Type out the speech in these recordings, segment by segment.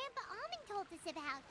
Grandpa Almond told us about.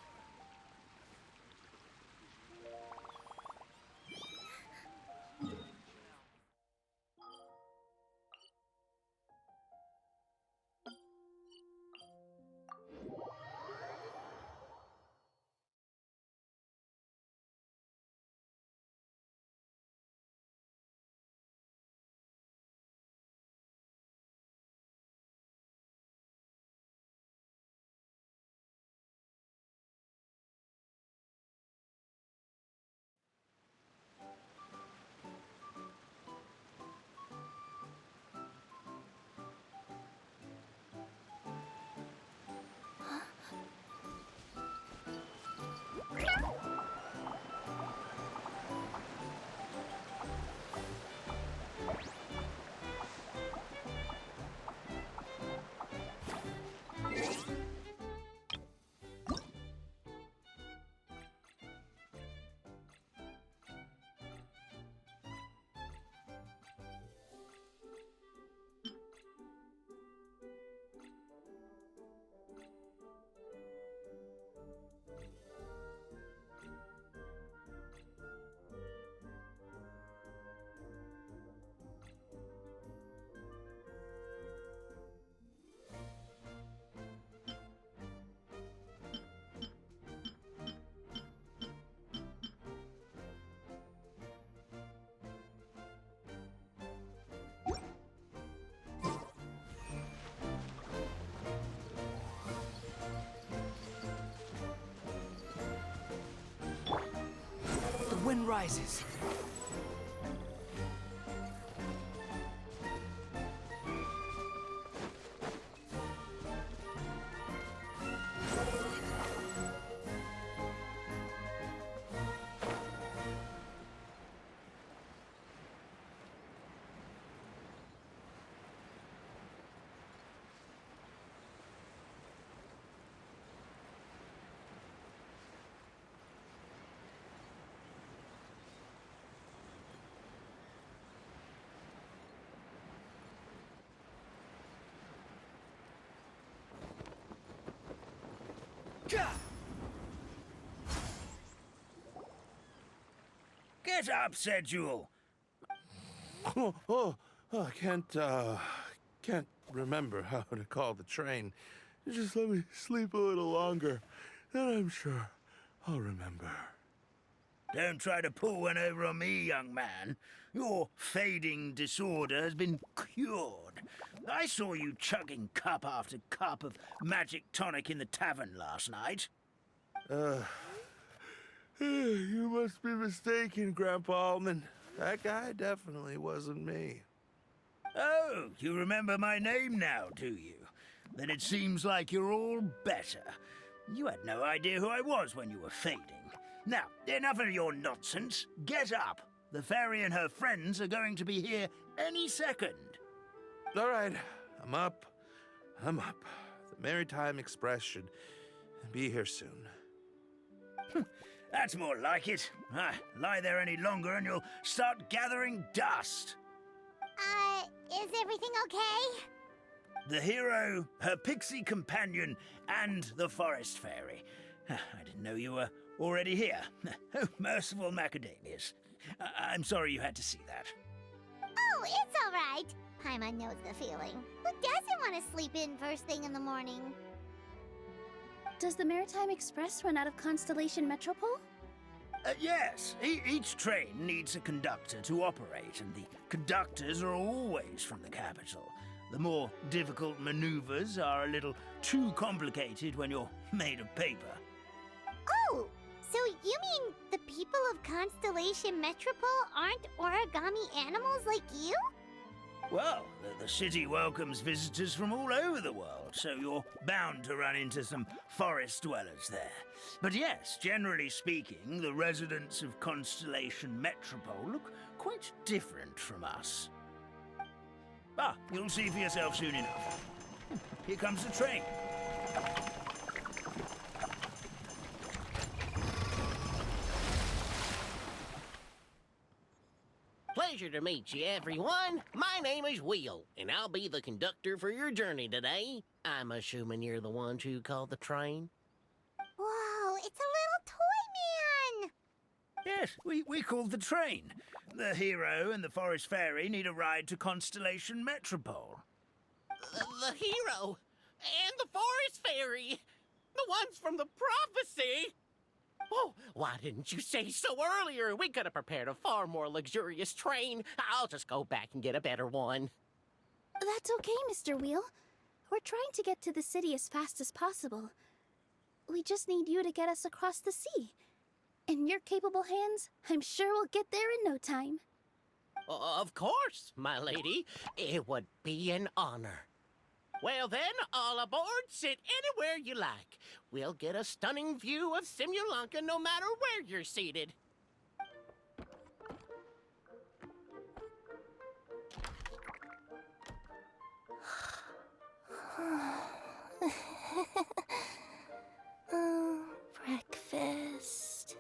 The wind rises. Get up, said Jewel. I can't remember how to call the train. Just let me sleep a little longer, then I'm sure I'll remember. Don't try to pull one over on me, young man. Your fading disorder has been cured. I saw you chugging cup after cup of magic tonic in the tavern last night. You must be mistaken, Grandpa Almond. That guy definitely wasn't me. Oh, you remember my name now, do you? Then it seems like you're all better. You had no idea who I was when you were fading. Now, enough of your nonsense. Get up. The fairy and her friends are going to be here any second. All right, I'm up. The Maritime Express should be here soon. That's more like it. Lie there any longer and you'll start gathering dust. Is everything okay? The hero, her pixie companion, and the forest fairy. I didn't know you were already here. Oh, merciful macadamias. I'm sorry you had to see that. Oh, it's all right. Paimon knows the feeling. Who doesn't want to sleep in first thing in the morning? Does the Maritime Express run out of Constellation Metropole? Yes, each train needs a conductor to operate, and the conductors are always from the capital. The more difficult maneuvers are a little too complicated when you're made of paper. Oh, so you mean the people of Constellation Metropole aren't origami animals like you? Well, the city welcomes visitors from all over the world, so you're bound to run into some forest dwellers there. But yes, generally speaking, the residents of Constellation Metropole look quite different from us. You'll see for yourself soon enough. Here comes the train. Pleasure to meet you, everyone. My name is Will, and I'll be the conductor for your journey today. I'm assuming you're the ones who called the train? Whoa, it's a little toy man! Yes, we called the train. The hero and the forest fairy need a ride to Constellation Metropole. The hero and the forest fairy, the ones from the prophecy. Oh, why didn't you say so earlier? We could have prepared a far more luxurious train. I'll just go back and get a better one. That's okay, Mr. Wheel. We're trying to get to the city as fast as possible. We just need you to get us across the sea. In your capable hands, I'm sure we'll get there in no time. Of course, my lady. It would be an honor. Well then, all aboard, sit anywhere you like. We'll get a stunning view of Simulanka no matter where you're seated. Breakfast.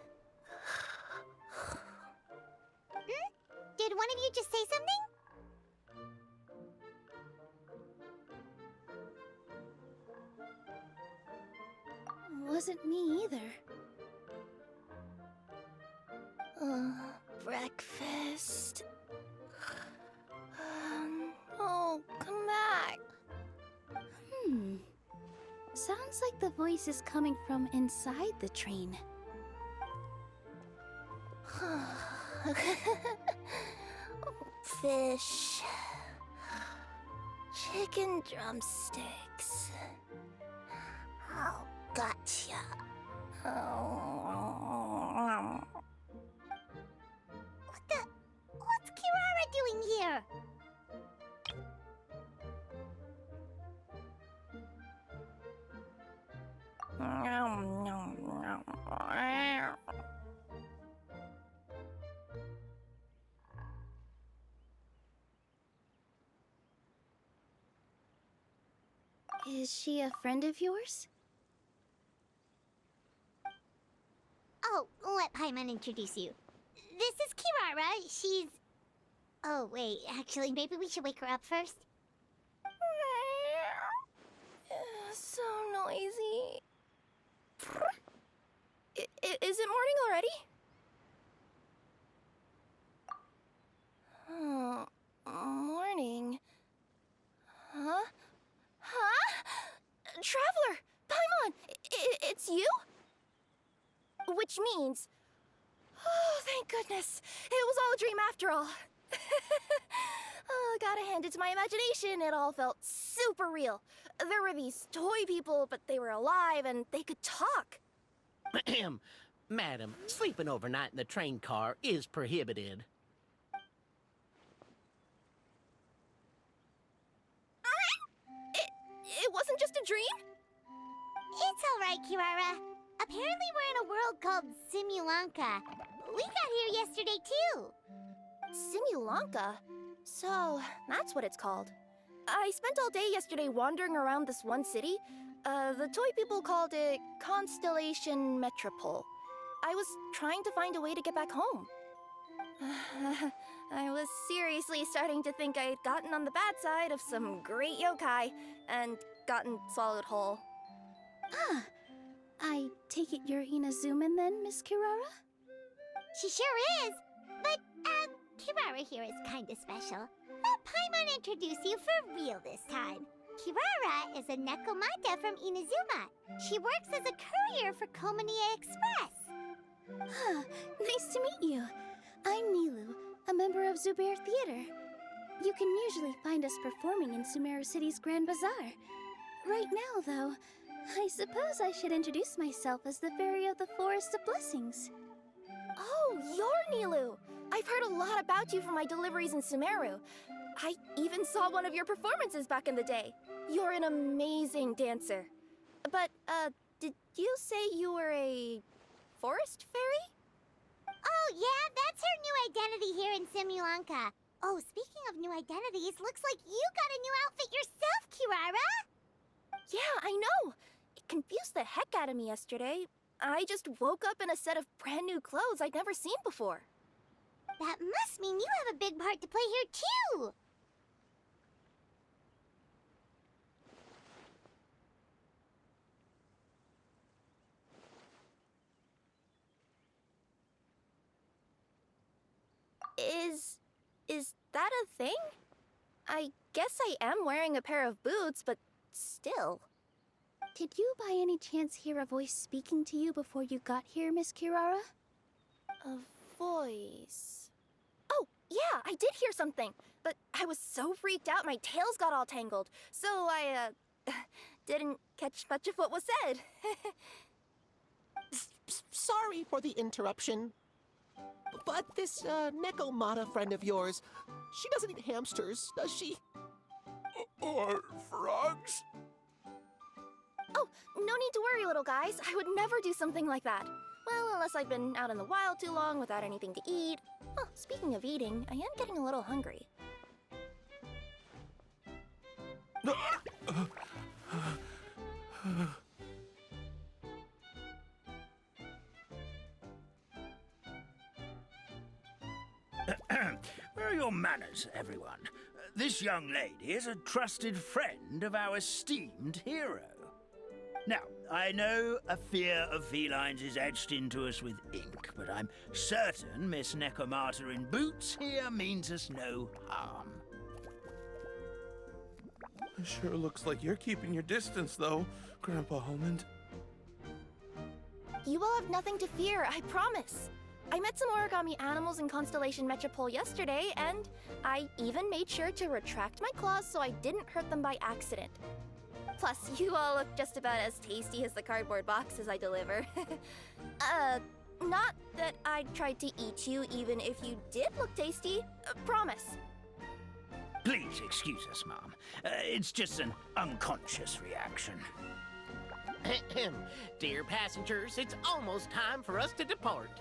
Did one of you just say something? Wasn't me either. Breakfast. Oh, come back. Sounds like the voice is coming from inside the train. Fish. Chicken drumsticks. Oh, gotcha. What's Kirara doing here? Is she a friend of yours? Oh, let Paimon introduce you. This is Kirara. She's... Oh, wait. Actually, maybe we should wake her up first. So noisy. Is it morning already? Oh, morning. Huh? Traveler! Paimon! It's you? Which means... Oh, thank goodness. It was all a dream after all. Oh, gotta hand it to my imagination. It all felt super real. There were these toy people, but they were alive and they could talk. Madam, sleeping overnight in the train car is prohibited. It wasn't just a dream? It's all right, Kirara. Apparently we're in a world called Simulanka. We got here yesterday, too. Simulanka? So, that's what it's called. I spent all day yesterday wandering around this one city. The toy people called it Constellation Metropole. I was trying to find a way to get back home. I was seriously starting to think I had gotten on the bad side of some great yokai and gotten swallowed whole. Ah, I take it you're Inazuman then, Miss Kirara? She sure is. But, Kirara here is kinda special. Let Paimon introduce you for real this time. Kirara is a Nekomata from Inazuma. She works as a courier for Komania Express. Nice to meet you. I'm Nilu, a member of Zubair Theater. You can usually find us performing in Sumeru City's Grand Bazaar. Right now, though, I suppose I should introduce myself as the Fairy of the Forest of Blessings. Oh, you're Nilu! I've heard a lot about you from my deliveries in Sumeru. I even saw one of your performances back in the day. You're an amazing dancer. But, did you say you were a forest fairy? Oh, yeah, that's her new identity here in Simulanka. Oh, speaking of new identities, looks like you got a new outfit yourself, Kirara! Yeah, I know. It confused the heck out of me yesterday. I just woke up in a set of brand new clothes I'd never seen before. That must mean you have a big part to play here, too! Is that a thing? I guess I am wearing a pair of boots, but still. Did you by any chance hear a voice speaking to you before you got here, Miss Kirara? A voice... Oh, yeah, I did hear something, but I was so freaked out my tails got all tangled, so I, didn't catch much of what was said. Sorry for the interruption. But this, Nekomata friend of yours, she doesn't eat hamsters, does she? Or frogs? Oh, no need to worry, little guys. I would never do something like that. Well, unless I've been out in the wild too long without anything to eat. Oh, speaking of eating, I am getting a little hungry. Where are your manners, everyone? This young lady is a trusted friend of our esteemed hero. Now, I know a fear of felines is etched into us with ink, but I'm certain Miss Nekomata in boots here means us no harm. It sure looks like you're keeping your distance, though, Grandpa Almond. You will have nothing to fear, I promise. I met some origami animals in Constellation Metropole yesterday, and I even made sure to retract my claws so I didn't hurt them by accident. Plus, you all look just about as tasty as the cardboard boxes I deliver. Not that I tried to eat you even if you did look tasty. Promise. Please excuse us, Mom. It's just an unconscious reaction. Dear passengers, it's almost time for us to depart.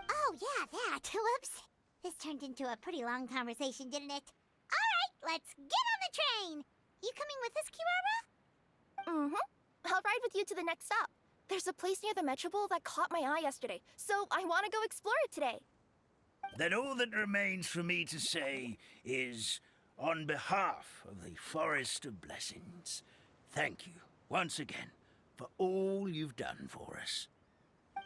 Oh, yeah, that. Whoops. This turned into a pretty long conversation, didn't it? All right, let's get on the train. You coming with us, Kirara? Mm-hmm. I'll ride with you to the next stop. There's a place near the Metropole that caught my eye yesterday, so I want to go explore it today. Then all that remains for me to say is, on behalf of the Forest of Blessings, thank you once again for all you've done for us.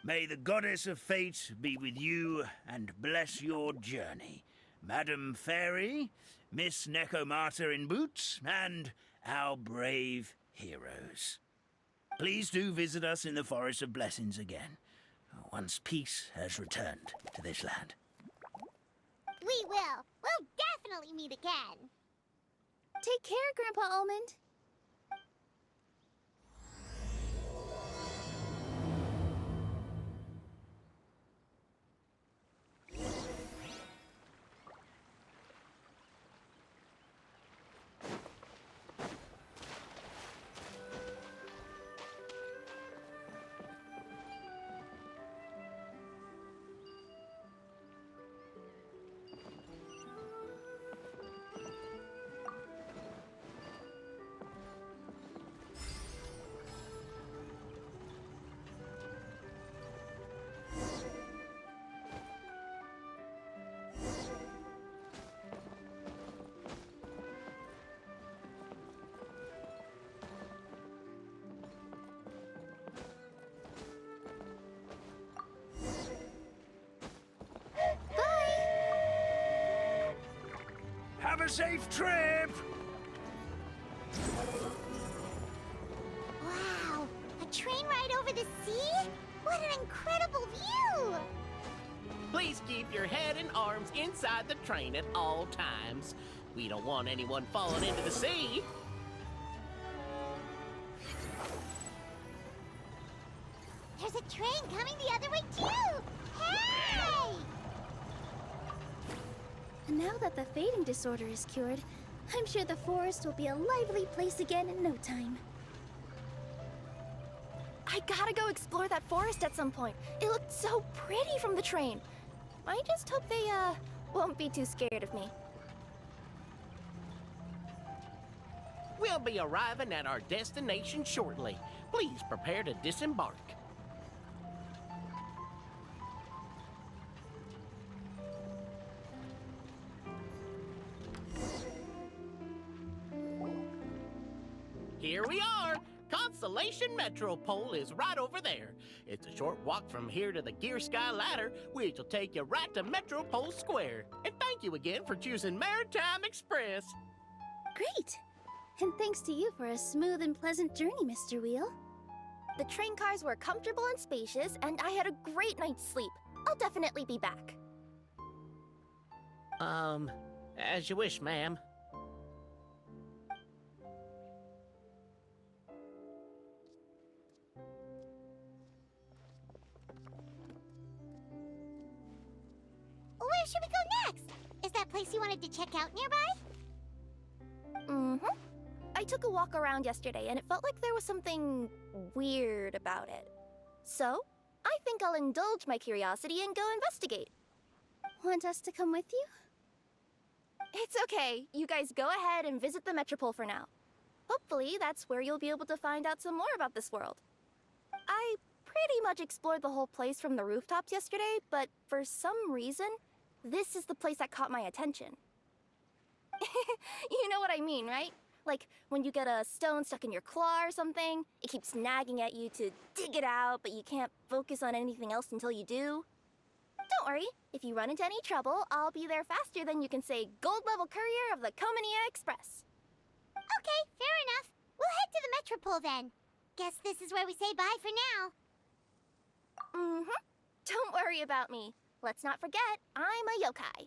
May the Goddess of Fate be with you and bless your journey, Madam Fairy, Miss Nekomata in boots, and our brave heroes. Please do visit us in the Forest of Blessings again, once peace has returned to this land. We will. We'll definitely meet again. Take care, Grandpa Almond. Have a safe trip! Wow, a train ride over the sea? What an incredible view! Please keep your head and arms inside the train at all times. We don't want anyone falling into the sea. There's a train coming the other way, too! Hey! Now that the fading disorder is cured, I'm sure the forest will be a lively place again in no time. I gotta go explore that forest at some point. It looked so pretty from the train. I just hope they, won't be too scared of me. We'll be arriving at our destination shortly. Please prepare to disembark. Here we are, Isolation Metropole is right over there. It's a short walk from here to the Gear Sky Ladder, which will take you right to Metropole Square. And thank you again for choosing Maritime Express. Great! And thanks to you for a smooth and pleasant journey, Mr. Wheel. The train cars were comfortable and spacious, and I had a great night's sleep. I'll definitely be back. As you wish, ma'am. Where should we go next? Is that place you wanted to check out nearby? Mm-hmm. I took a walk around yesterday, and it felt like there was something weird about it. So, I think I'll indulge my curiosity and go investigate. Want us to come with you? It's okay. You guys go ahead and visit the Metropole for now. Hopefully, that's where you'll be able to find out some more about this world. I pretty much explored the whole place from the rooftops yesterday, but for some reason, this is the place that caught my attention. You know what I mean, right? Like, when you get a stone stuck in your claw or something, it keeps nagging at you to dig it out, but you can't focus on anything else until you do. Don't worry, if you run into any trouble, I'll be there faster than you can say gold-level courier of the Comania Express. Okay, fair enough. We'll head to the Metropole then. Guess this is where we say bye for now. Mm-hmm. Don't worry about me. Let's not forget, I'm a yokai.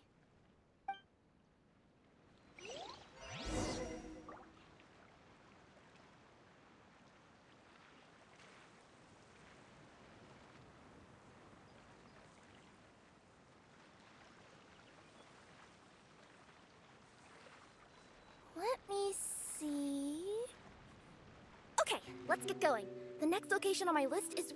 Let me see... Okay, let's get going. The next location on my list is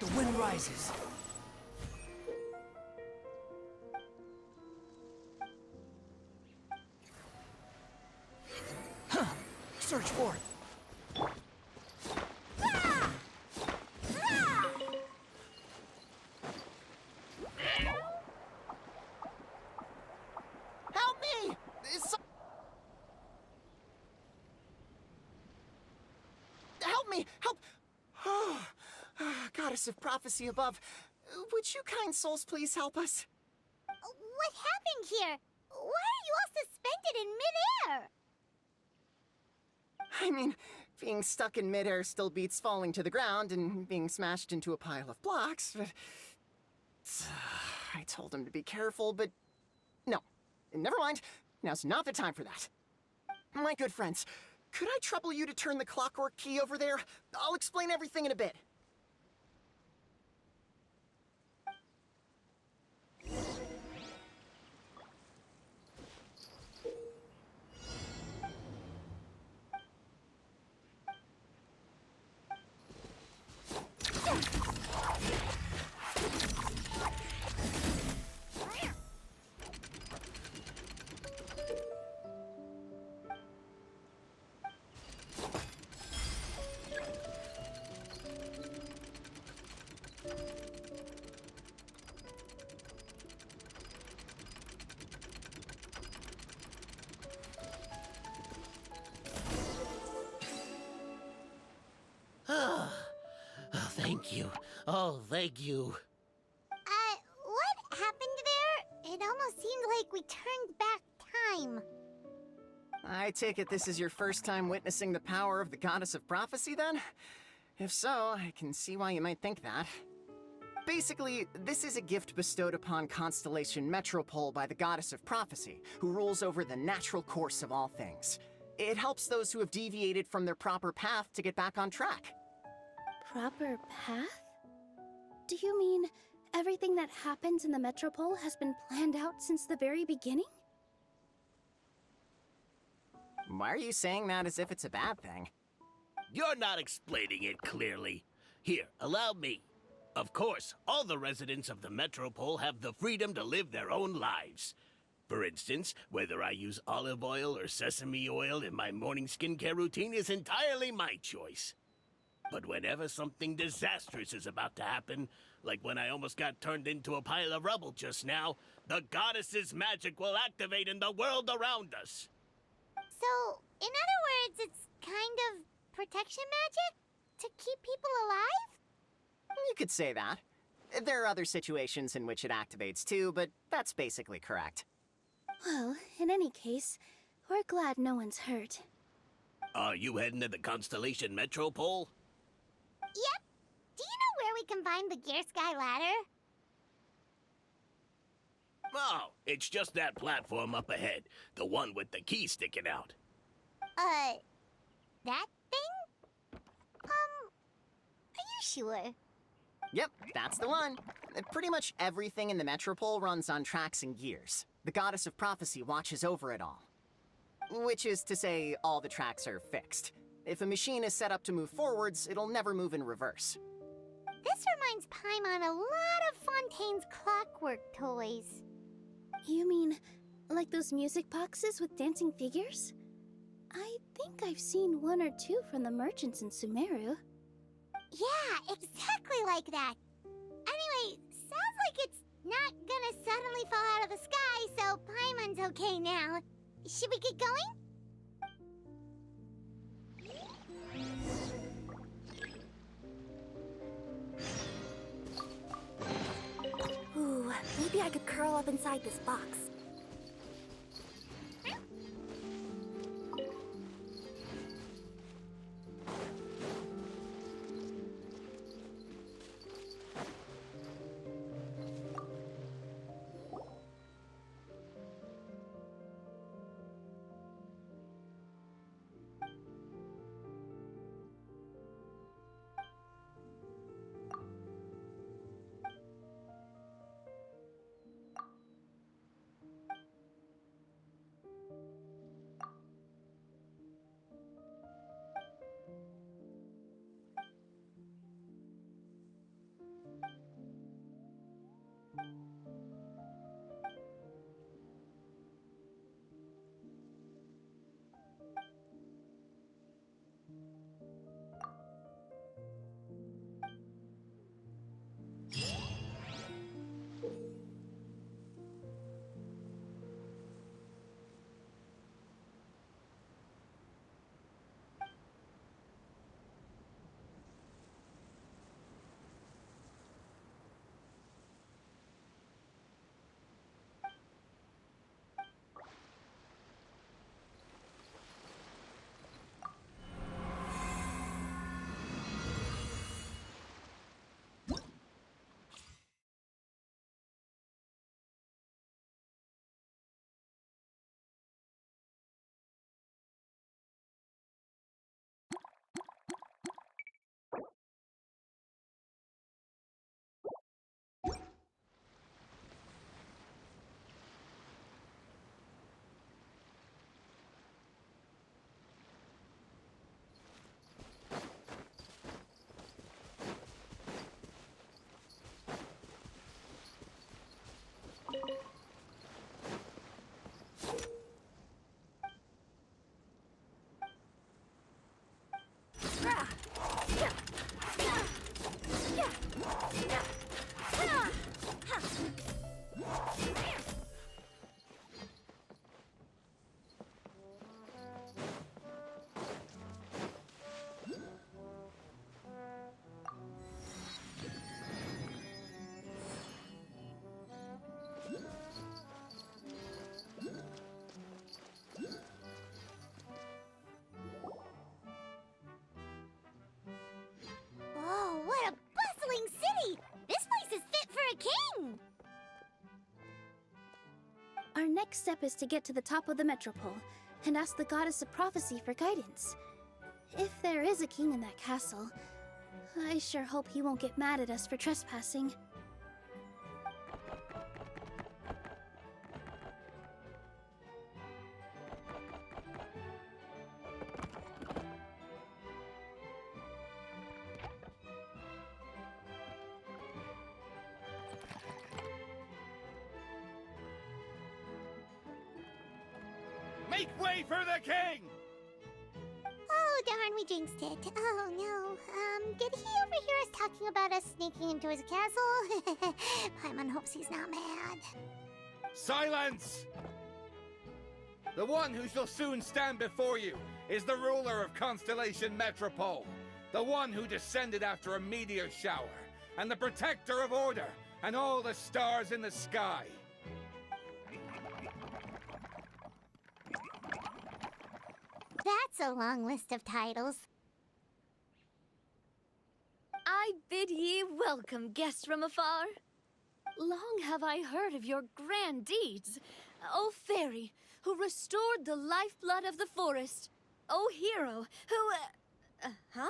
The wind rises. Huh. Search for it. Help me! Help me! Help! Oh, goddess of prophecy above, would you kind souls please help us? What happened here? Why are you all suspended in midair? I mean, being stuck in midair still beats falling to the ground and being smashed into a pile of blocks, but... I told him to be careful, but... No. Never mind. Now's not the time for that. My good friends, could I trouble you to turn the clockwork key over there? I'll explain everything in a bit. Oh, thank you. Oh, thank you. we turned back time. I take it this is your first time witnessing the power of the Goddess of Prophecy, then? If so, I can see why you might think that. Basically, this is a gift bestowed upon Constellation Metropole by the Goddess of Prophecy, who rules over the natural course of all things. It helps those who have deviated from their proper path to get back on track. Proper path? Do you mean everything that happens in the Metropole has been planned out since the very beginning? Why are you saying that as if it's a bad thing? You're not explaining it clearly. Here, allow me. Of course, all the residents of the Metropole have the freedom to live their own lives. For instance, whether I use olive oil or sesame oil in my morning skincare routine is entirely my choice. But whenever something disastrous is about to happen, like when I almost got turned into a pile of rubble just now, the goddess's magic will activate in the world around us. So, in other words, it's kind of protection magic? To keep people alive? You could say that. There are other situations in which it activates too, but that's basically correct. Well, in any case, we're glad no one's hurt. Are you heading to the Constellation Metropole? Yep. Do you know where we can find the Gear Sky Ladder? Oh, it's just that platform up ahead. The one with the key sticking out. That thing? Are you sure? Yep, that's the one. Pretty much everything in the Metropole runs on tracks and gears. The Goddess of Prophecy watches over it all. Which is to say, all the tracks are fixed. If a machine is set up to move forwards, it'll never move in reverse. This reminds Paimon a lot of Fontaine's clockwork toys. You mean, like those music boxes with dancing figures? I think I've seen one or two from the merchants in Sumeru. Yeah, exactly like that. Anyway, sounds like it's not gonna suddenly fall out of the sky, so Paimon's okay now. Should we get going? Ooh, maybe I could curl up inside this box. Our next step is to get to the top of the metropole and ask the Goddess of Prophecy for guidance. If there is a king in that castle, I sure hope he won't get mad at us for trespassing. Make way for the king! Oh, darn, we jinxed it. Oh, no. Did he overhear us talking about us sneaking into his castle? Paimon hopes he's not mad. Silence! The one who shall soon stand before you is the ruler of Constellation Metropole, the one who descended after a meteor shower, and the protector of order and all the stars in the sky. That's a long list of titles. I bid ye welcome, guests from afar. Long have I heard of your grand deeds, O fairy, who restored the lifeblood of the forest, O hero, who... huh?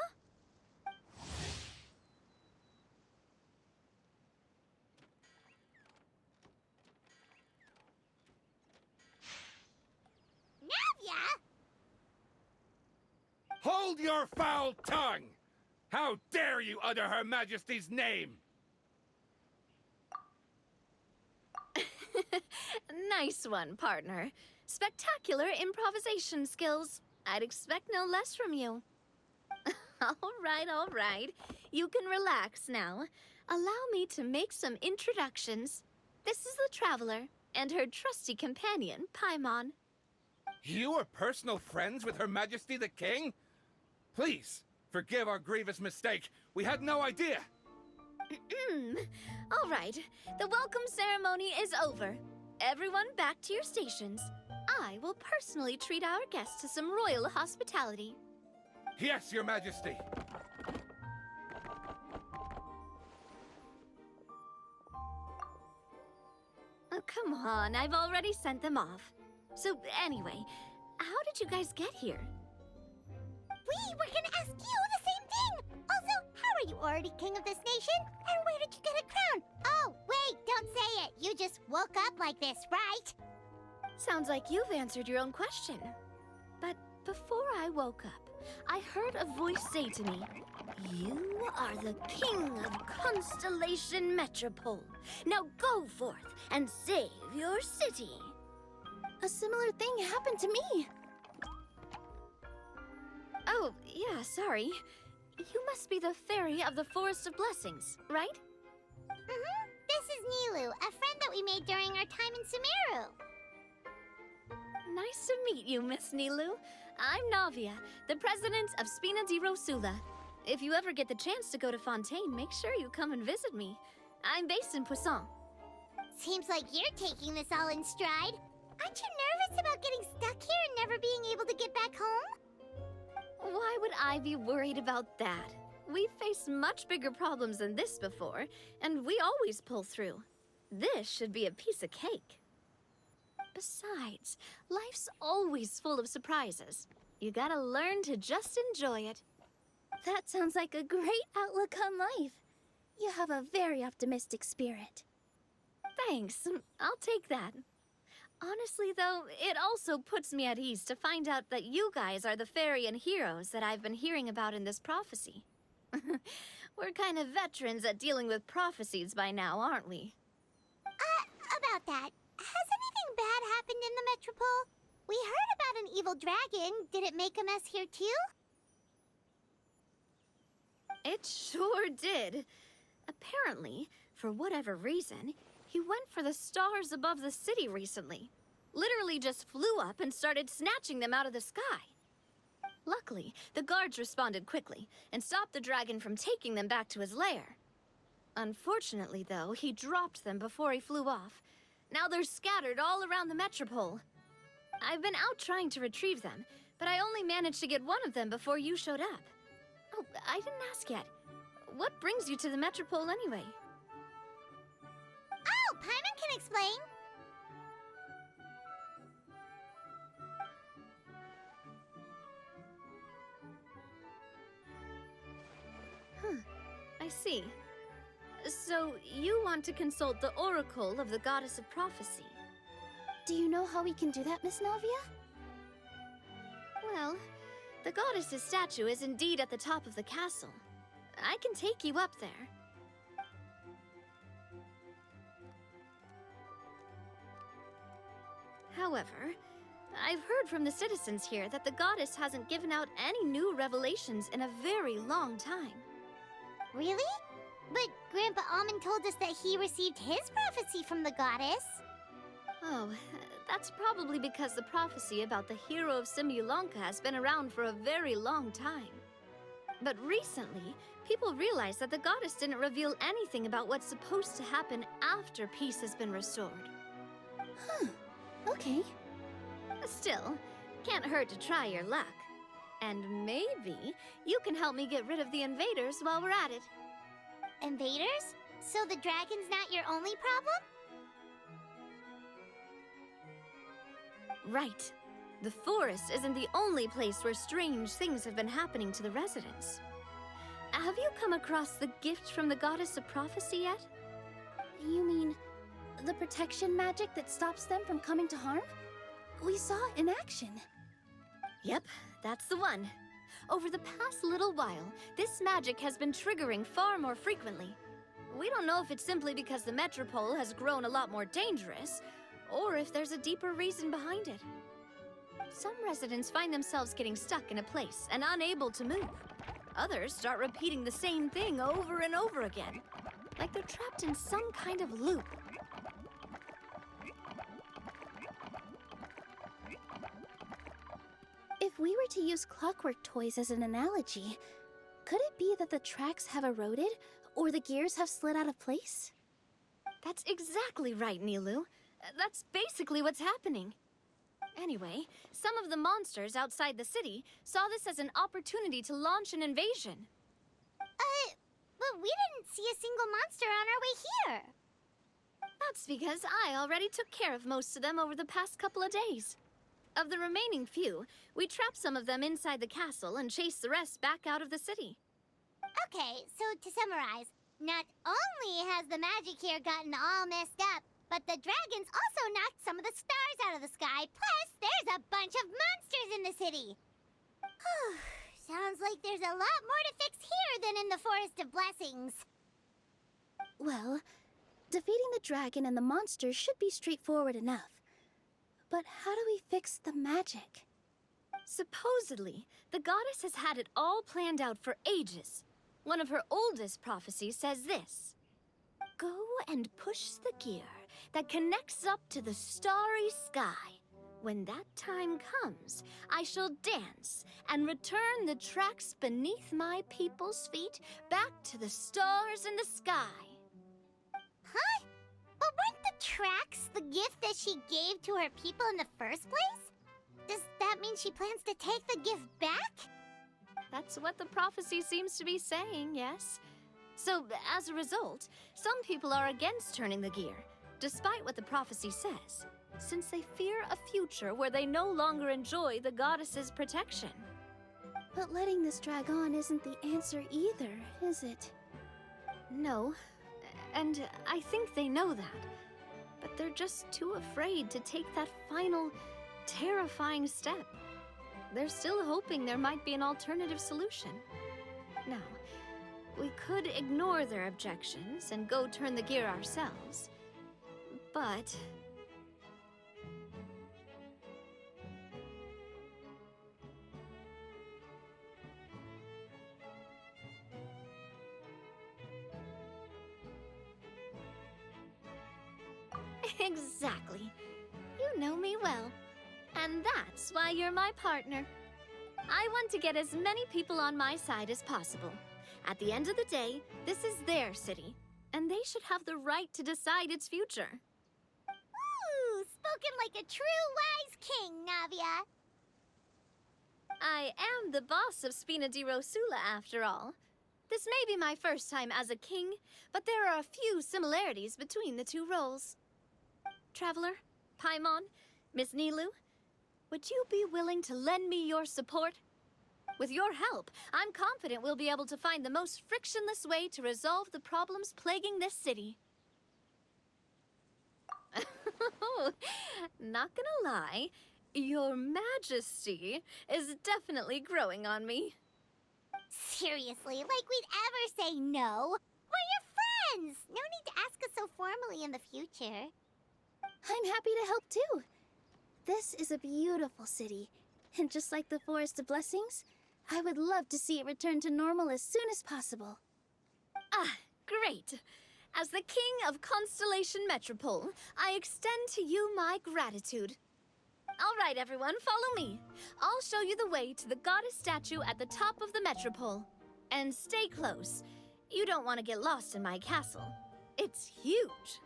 Navia! Hold your foul tongue! How dare you utter Her Majesty's name? Nice one, partner. Spectacular improvisation skills. I'd expect no less from you. All right. You can relax now. Allow me to make some introductions. This is the Traveler and her trusty companion, Paimon. You are personal friends with Her Majesty the King? Please, forgive our grievous mistake. We had no idea. All right, the welcome ceremony is over. Everyone back to your stations. I will personally treat our guests to some royal hospitality. Yes, Your Majesty. Oh, come on, I've already sent them off. So anyway, how did you guys get here? We were gonna ask you the same thing! Also, how are you already king of this nation? And where did you get a crown? Oh, wait, don't say it! You just woke up like this, right? Sounds like you've answered your own question. But before I woke up, I heard a voice say to me, "You are the king of Constellation Metropole. Now go forth and save your city." A similar thing happened to me. Oh, yeah, sorry. You must be the fairy of the Forest of Blessings, right? Mm-hmm. This is Nilu, a friend that we made during our time in Sumeru. Nice to meet you, Miss Nilu. I'm Navia, the president of Spina di Rosula. If you ever get the chance to go to Fontaine, make sure you come and visit me. I'm based in Poisson. Seems like you're taking this all in stride. Aren't you nervous about getting stuck here and never being able to get back home? Why would I be worried about that? We've faced much bigger problems than this before, and we always pull through. This should be a piece of cake. Besides, life's always full of surprises. You gotta learn to just enjoy it. That sounds like a great outlook on life. You have a very optimistic spirit. Thanks, I'll take that. Honestly, though, it also puts me at ease to find out that you guys are the fairy and heroes that I've been hearing about in this prophecy. We're kind of veterans at dealing with prophecies by now, aren't we? About that, has anything bad happened in the Metropole? We heard about an evil dragon. Did it make a mess here too? It sure did. Apparently, for whatever reason, he went for the stars above the city recently. Literally just flew up and started snatching them out of the sky. Luckily, the guards responded quickly and stopped the dragon from taking them back to his lair. Unfortunately, though, he dropped them before he flew off. Now they're scattered all around the Metropole. I've been out trying to retrieve them, but I only managed to get one of them before you showed up. Oh, I didn't ask yet. What brings you to the Metropole anyway? Oh, Paimon can explain. see. So, you want to consult the Oracle of the Goddess of Prophecy? Do you know how we can do that, Miss Navia? Well, the goddess's statue is indeed at the top of the castle. I can take you up there. However, I've heard from the citizens here that the goddess hasn't given out any new revelations in a very long time. Really? But Grandpa Almond told us that he received his prophecy from the goddess. Oh, that's probably because the prophecy about the hero of Simulanka has been around for a very long time. But recently, people realized that the goddess didn't reveal anything about what's supposed to happen after peace has been restored. Huh. Okay. Still, can't hurt to try your luck. And maybe you can help me get rid of the invaders while we're at it. Invaders? So the dragon's not your only problem? Right. The forest isn't the only place where strange things have been happening to the residents. Have you come across the gift from the Goddess of Prophecy yet? You mean the protection magic that stops them from coming to harm? We saw it in action. Yep, that's the one. Over the past little while, this magic has been triggering far more frequently. We don't know if it's simply because the Metropole has grown a lot more dangerous, or if there's a deeper reason behind it. Some residents find themselves getting stuck in a place and unable to move. Others start repeating the same thing over and over again, like they're trapped in some kind of loop. If we were to use clockwork toys as an analogy, could it be that the tracks have eroded or the gears have slid out of place? That's exactly right, Nilu. That's basically what's happening. Anyway, some of the monsters outside the city saw this as an opportunity to launch an invasion. But we didn't see a single monster on our way here. That's because I already took care of most of them over the past couple of days. Of the remaining few, we trapped some of them inside the castle and chased the rest back out of the city. Okay, so to summarize, not only has the magic here gotten all messed up, but the dragons also knocked some of the stars out of the sky, plus there's a bunch of monsters in the city. Sounds like there's a lot more to fix here than in the Forest of Blessings. Well, defeating the dragon and the monsters should be straightforward enough. But how do we fix the magic? Supposedly, the goddess has had it all planned out for ages. One of her oldest prophecies says this: "Go and push the gear that connects up to the starry sky. When that time comes, I shall dance and return the tracks beneath my people's feet back to the stars in the sky." Huh? But weren't the tracks the gift that she gave to her people in the first place? Does that mean she plans to take the gift back? That's what the prophecy seems to be saying, yes. So, as a result, some people are against turning the gear, despite what the prophecy says, since they fear a future where they no longer enjoy the goddess's protection. But letting this drag on isn't the answer either, is it? No, and I think they know that. But they're just too afraid to take that final, terrifying step. They're still hoping there might be an alternative solution. Now, we could ignore their objections and go turn the gear ourselves, but... Exactly. You know me well. And that's why you're my partner. I want to get as many people on my side as possible. At the end of the day, this is their city, and they should have the right to decide its future. Ooh, spoken like a true wise king, Navia. I am the boss of Pt.3 after all. This may be my first time as a king, but there are a few similarities between the two roles. Traveler, Paimon, Miss Nilu, would you be willing to lend me your support? With your help, I'm confident we'll be able to find the most frictionless way to resolve the problems plaguing this city. Not gonna lie, Your Majesty is definitely growing on me. Seriously, like we'd ever say no. We're your friends. No need to ask us so formally in the future. I'm happy to help too. This is a beautiful city, and just like the Forest of Blessings, I would love to see it return to normal as soon as possible. Ah, great. As the King of Constellation Metropole, I extend to you my gratitude. All right, everyone, follow me. I'll show you the way to the goddess statue at the top of the Metropole. And stay close. You don't want to get lost in my castle. It's huge.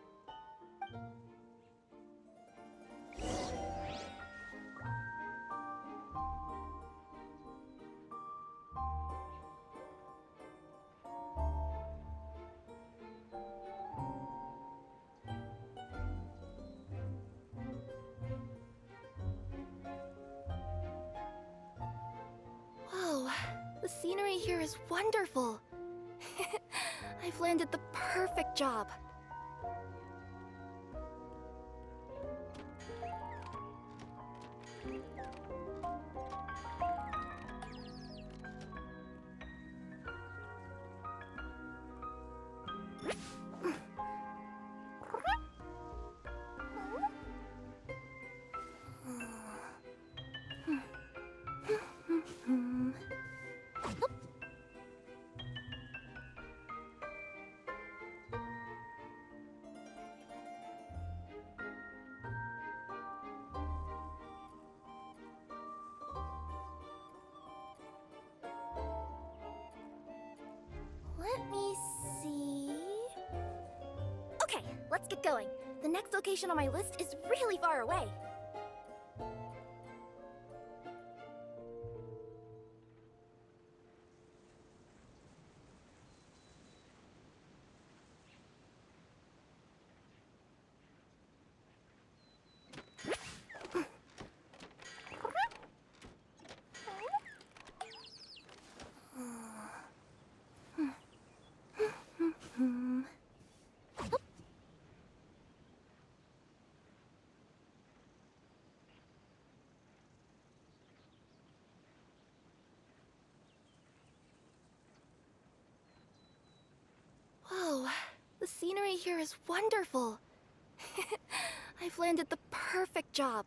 Whoa, the scenery here is wonderful. I've landed the perfect job. Let me see. Okay, let's get going. The next location on my list is really far away. Whoa, the scenery here is wonderful. I've landed the perfect job.